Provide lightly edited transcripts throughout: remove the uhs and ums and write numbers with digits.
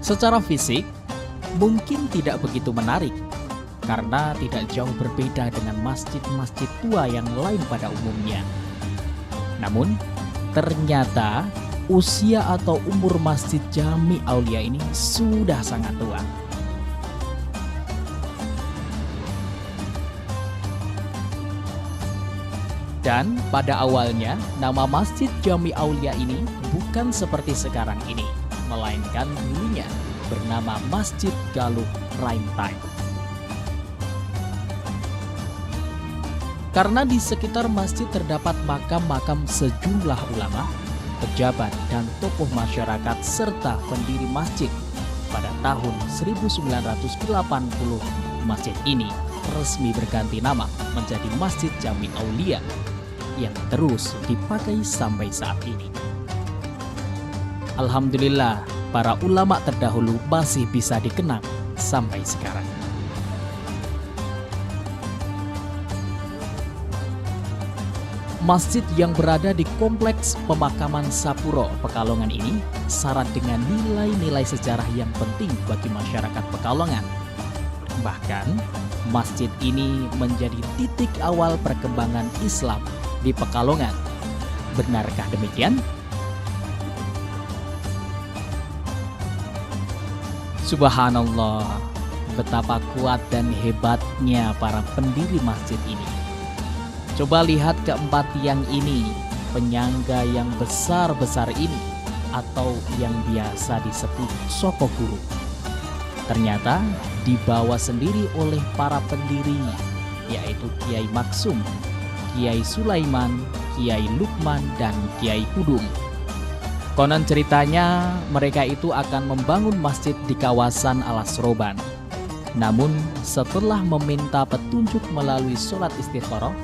Secara fisik, mungkin tidak begitu menarik karena tidak jauh berbeda dengan masjid-masjid tua yang lain pada umumnya. Namun, ternyata usia atau umur Masjid Jami Aulia ini sudah sangat tua. Dan pada awalnya, nama Masjid Jami Aulia ini bukan seperti sekarang ini, melainkan dulunya bernama Masjid Galuh Raintai. Karena di sekitar masjid terdapat makam-makam sejumlah ulama, pejabat, dan tokoh masyarakat serta pendiri masjid. Pada tahun 1980, masjid ini resmi berganti nama menjadi Masjid Jami Aulia yang terus dipakai sampai saat ini. Alhamdulillah, para ulama terdahulu masih bisa dikenang sampai sekarang. Masjid yang berada di Kompleks Pemakaman Sapuro, Pekalongan ini syarat dengan nilai-nilai sejarah yang penting bagi masyarakat Pekalongan. Bahkan, masjid ini menjadi titik awal perkembangan Islam di Pekalongan. Benarkah demikian? Subhanallah, betapa kuat dan hebatnya para pendiri masjid ini. Coba lihat keempat tiang ini, penyangga yang besar-besar ini, atau yang biasa disebut sokoguru. Ternyata dibawa sendiri oleh para pendirinya, yaitu Kiai Maksum, Kiai Sulaiman, Kiai Lukman, dan Kiai Hudung. Konon ceritanya mereka itu akan membangun masjid di kawasan Alas Roban. Namun setelah meminta petunjuk melalui sholat istikharah,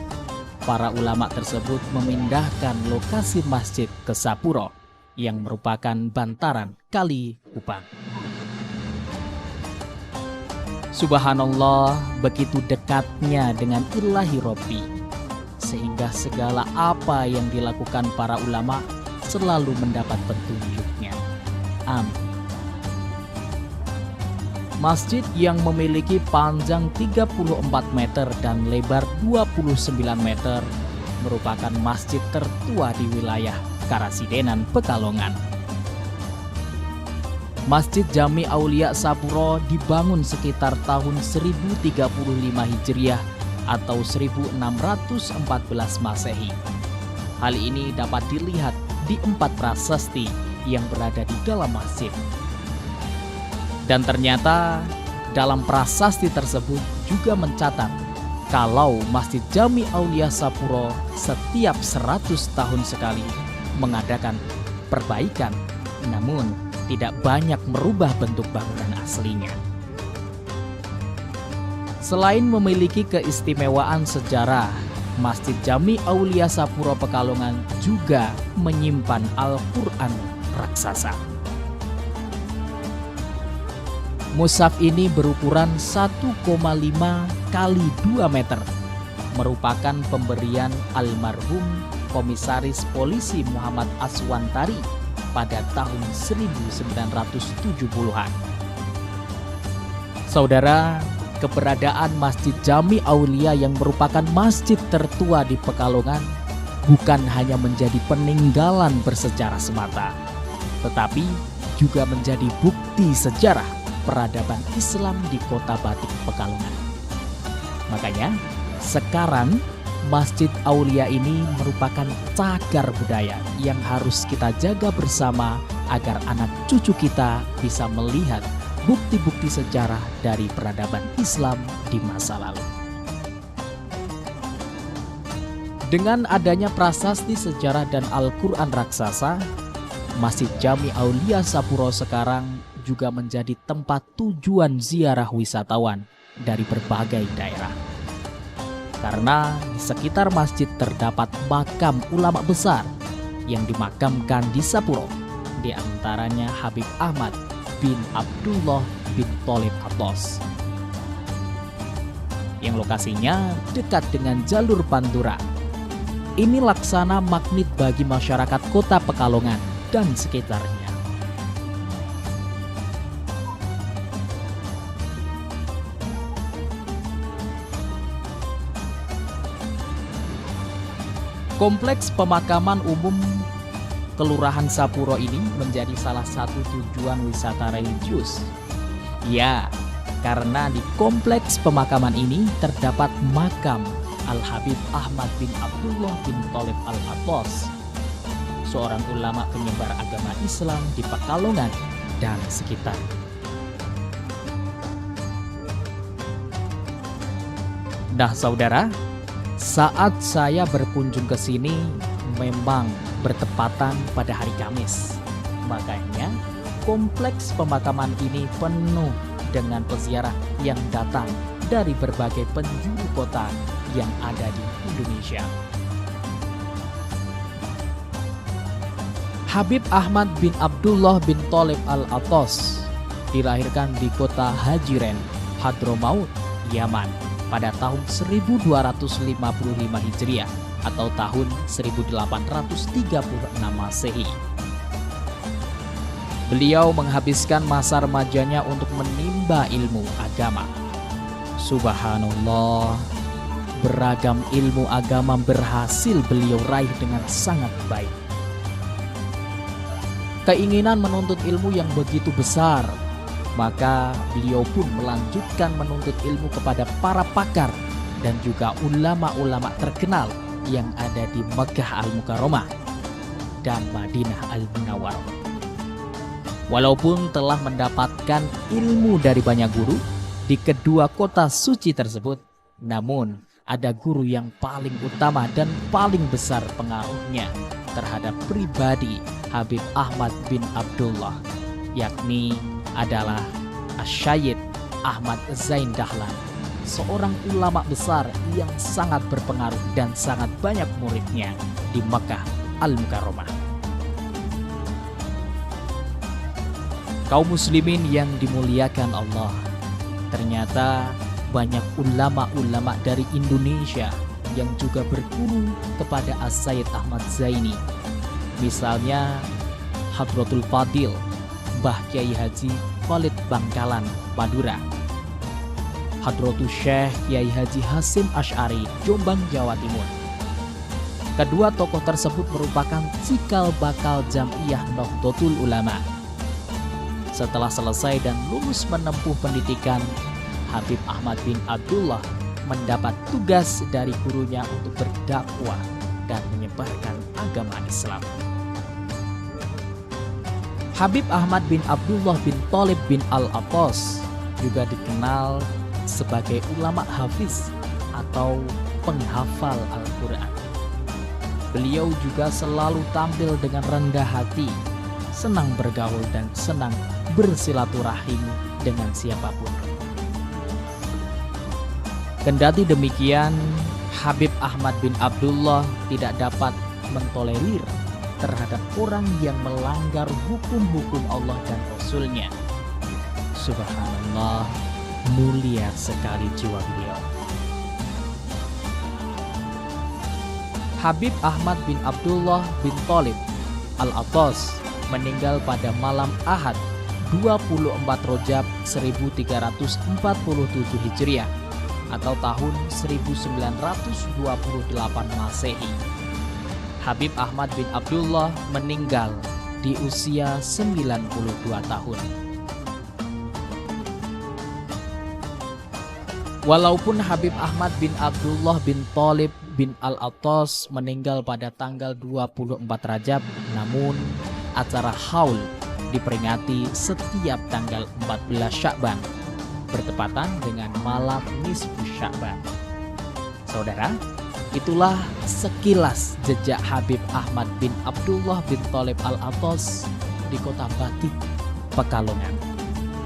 para ulama tersebut memindahkan lokasi masjid ke Sapuro yang merupakan bantaran Kali Kupang. Subhanallah, begitu dekatnya dengan Ilahi Robbi, sehingga segala apa yang dilakukan para ulama selalu mendapat petunjuknya. Amin. Masjid yang memiliki panjang 34 meter dan lebar 29 meter merupakan masjid tertua di wilayah Karasidenan, Pekalongan. Masjid Jami Aulia Sapuro dibangun sekitar tahun 1035 Hijriah atau 1614 Masehi. Hal ini dapat dilihat di 4 prasasti yang berada di dalam masjid. Dan ternyata dalam prasasti tersebut juga mencatat kalau Masjid Jami Aulia Sapuro setiap 100 tahun sekali mengadakan perbaikan, namun tidak banyak merubah bentuk bangunan aslinya. Selain memiliki keistimewaan sejarah, Masjid Jami Aulia Sapuro Pekalongan juga menyimpan Al-Quran raksasa. Mushaf ini berukuran 1,5 kali 2 meter, merupakan pemberian almarhum Komisaris Polisi Muhammad Aswantari pada tahun 1970-an. Saudara, keberadaan Masjid Jami Aulia yang merupakan masjid tertua di Pekalongan bukan hanya menjadi peninggalan bersejarah semata, tetapi juga menjadi bukti sejarah peradaban Islam di Kota Batik, Pekalongan. Makanya, sekarang Masjid Aulia ini merupakan cagar budaya yang harus kita jaga bersama agar anak cucu kita bisa melihat bukti-bukti sejarah dari peradaban Islam di masa lalu. Dengan adanya prasasti sejarah dan Al-Quran raksasa, Masjid Jami Aulia Sapuro sekarang juga menjadi tempat tujuan ziarah wisatawan dari berbagai daerah. Karena di sekitar masjid terdapat makam ulama besar yang dimakamkan di Sapuro, di antaranya Habib Ahmad bin Abdullah bin Tholib Abbas, yang lokasinya dekat dengan jalur Pantura. Ini laksana magnet bagi masyarakat Kota Pekalongan dan sekitarnya. Kompleks pemakaman umum Kelurahan Sapuro ini menjadi salah satu tujuan wisata religius. Ya, karena di kompleks pemakaman ini terdapat makam Al-Habib Ahmad bin Abdullah bin Thalib Al-Athos, seorang ulama penyebar agama Islam di Pekalongan dan sekitar. Nah saudara, saat saya berkunjung ke sini memang bertepatan pada hari Kamis. Makanya kompleks pemakaman ini penuh dengan peziarah yang datang dari berbagai penjuru kota yang ada di Indonesia. Habib Ahmad bin Abdullah bin Thalib Al-Athos dilahirkan di kota Hajiren, Hadramaut, Yaman pada tahun 1255 Hijriah atau tahun 1836 Masehi. Beliau menghabiskan masa remajanya untuk menimba ilmu agama. Subhanallah, beragam ilmu agama berhasil beliau raih dengan sangat baik. Keinginan menuntut ilmu yang begitu besar, maka beliau pun melanjutkan menuntut ilmu kepada para pakar dan juga ulama-ulama terkenal yang ada di Mekkah Al-Mukarramah dan Madinah Al-Munawwarah. Walaupun telah mendapatkan ilmu dari banyak guru di kedua kota suci tersebut, namun ada guru yang paling utama dan paling besar pengaruhnya terhadap pribadi Habib Ahmad bin Abdullah, yakni adalah Asy-Syaikh Ahmad Zain Dahlan, seorang ulama besar yang sangat berpengaruh dan sangat banyak muridnya di Mekkah Al-Mukarramah. Kaum muslimin yang dimuliakan Allah, ternyata banyak ulama-ulama dari Indonesia yang juga berguru kepada As-Syaikh Ahmad Zaini. Misalnya Hadratul Fadil Mbah Kiai Haji Khalid Bangkalan, Madura, Hadratus Syekh Kiai Haji Hasyim Asy'ari, Jombang, Jawa Timur. Kedua tokoh tersebut merupakan cikal bakal Jam'iyah Nahdlatul Ulama. Setelah selesai dan lulus menempuh pendidikan, Habib Ahmad bin Abdullah mendapat tugas dari gurunya untuk berdakwah dan menyebarkan agama Islam. Habib Ahmad bin Abdullah bin Thalib bin Al-Athos juga dikenal sebagai ulama hafiz atau penghafal Al-Quran. Beliau juga selalu tampil dengan rendah hati, senang bergaul dan senang bersilaturahim dengan siapapun. Kendati demikian, Habib Ahmad bin Abdullah tidak dapat mentolerir terhadap orang yang melanggar hukum-hukum Allah dan Rasul-Nya. Subhanallah, mulia sekali jiwa beliau. Habib Ahmad bin Abdullah bin Thalib Al-Athos meninggal pada malam Ahad 24 Rajab 1347 Hijriah atau tahun 1928 Masehi. Habib Ahmad bin Abdullah meninggal di usia 92 tahun. Walaupun Habib Ahmad bin Abdullah bin Thalib bin Al-Athos meninggal pada tanggal 24 Rajab, namun acara haul diperingati setiap tanggal 14 Sya'ban, bertepatan dengan malam nisfu Sya'ban. Saudara, itulah sekilas jejak Habib Ahmad bin Abdullah bin Thalib Al-Athos di kota Batik, Pekalongan.